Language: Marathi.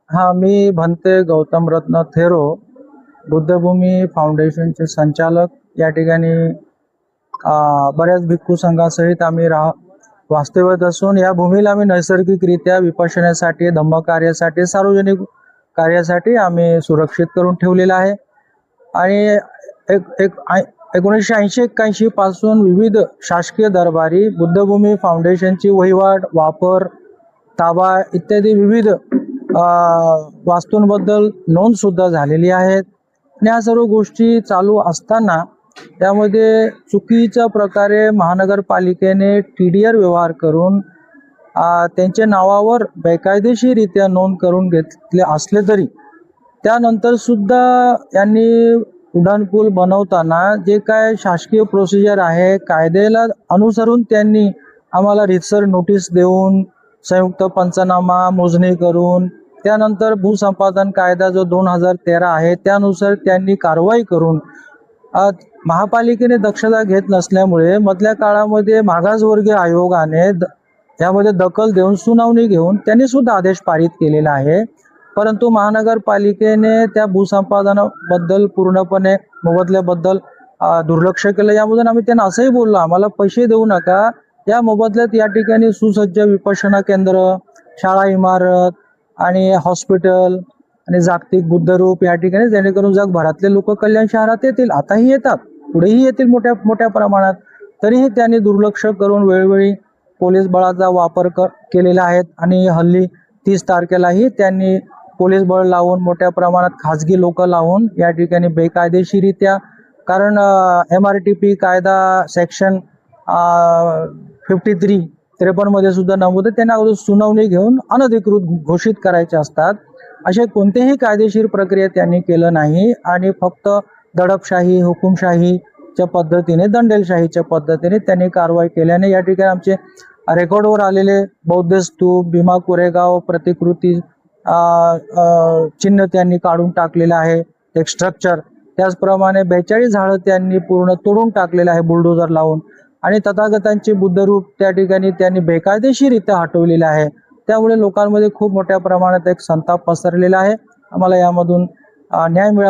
हा, मी भंते गौतम रत्न थेरो, बुद्धभूमी फाउंडेशनचे संचालक या ठिकाणी बऱ्याच भिक्खू संघासहित आम्ही वास्तव्यात असून या भूमीला आम्ही नैसर्गिकरित्या विपश्यनासाठी, धम्मकार्यासाठी, सार्वजनिक कार्यासाठी आम्ही सुरक्षित करून ठेवलेला आहे. आणि एक एक 1980-81 पासून विविध शासकीय दरबारी बुद्धभूमी फाउंडेशनची वहिवाट, वापर, ताबा इत्यादी विविध वास्तूंबद्दल नोंद सुद्धा झालेली आहेत. आणि या सर्व गोष्टी चालू असताना त्यामध्ये चुकीच्या प्रकारे महानगरपालिकेने TDR व्यवहार करून त्यांच्या नावावर बेकायदेशीररित्या नोंद करून घेतले असले तरी त्यानंतर सुद्धा यांनी उड्डाणपूल बनवताना जे काय शासकीय प्रोसिजर आहे, कायद्याला अनुसरून त्यांनी आम्हाला रीतसर नोटीस देऊन, संयुक्त पंचनामा, मोजणी करून, त्यानंतर भूसंपादन कायदा जो 2013 आहे त्यानुसार त्यांनी कारवाई करून महापालिकेने दक्षता घेत नसल्यामुळे मधल्या काळामध्ये मागासवर्गीय आयोगाने यामध्ये दखल देऊन सुनावणी घेऊन त्यांनी सुद्धा आदेश पारित केलेला आहे. परंतु महानगरपालिकेने त्या भूसंपादनाबद्दल पूर्णपणे मोबदल्याबद्दल दुर्लक्ष केलं. यामधून आम्ही त्यांना असंही बोललो, आम्हाला पैसे देऊ नका, या मोबदल्यात या ठिकाणी सुसज्ज विपश्यना केंद्र, शाळा इमारत आणि हॉस्पिटल आणि जागतिक बुद्धरूप या ठिकाणी, जेणेकरून जगभरातले लोक कल्याण शहरात येतील, आताही येतात, पुढेही येतील मोठ्या मोठ्या प्रमाणात. तरीही त्यांनी दुर्लक्ष करून वेळोवेळी पोलीस बळाचा वापर केलेला आहे. आणि हल्ली 30 तारखेलाही त्यांनी पोलीस बळ लावून, मोठ्या प्रमाणात खाजगी लोक लावून या ठिकाणी बेकायदेशीरित्या, कारण MRTP कायदा सेक्शन 53 मध्ये सुद्धा नमूद आहे, त्यांना अगोदर सुनावणी घेऊन अनधिकृत घोषित करायचे असतात. असे कोणतेही कायदेशीर प्रक्रिया त्यांनी केलं नाही आणि फक्त दडपशाही, हुकुमशाहीच्या पद्धतीने, दंडेलशाहीच्या पद्धतीने त्यांनी कारवाई केल्याने या ठिकाणी आमचे रेकॉर्डवर आलेले बौद्ध स्तूप, भीमा कोरेगाव प्रतिकृती चिन्ह त्यांनी काढून टाकलेलं आहे, एक स्ट्रक्चर. त्याचप्रमाणे 42 झाडं त्यांनी पूर्ण तोडून टाकलेलं आहे बुलडोजर लावून. आणि तथागतांचे बुद्धरूप त्या ठिकाणी त्यांनी बेकायदेशीररित्या हटवलेले आहे. त्यामुळे लोकांमध्ये खूप मोठ्या प्रमाणात एक संताप पसरलेला आहे. आम्हाला यामधून न्याय मिळावा.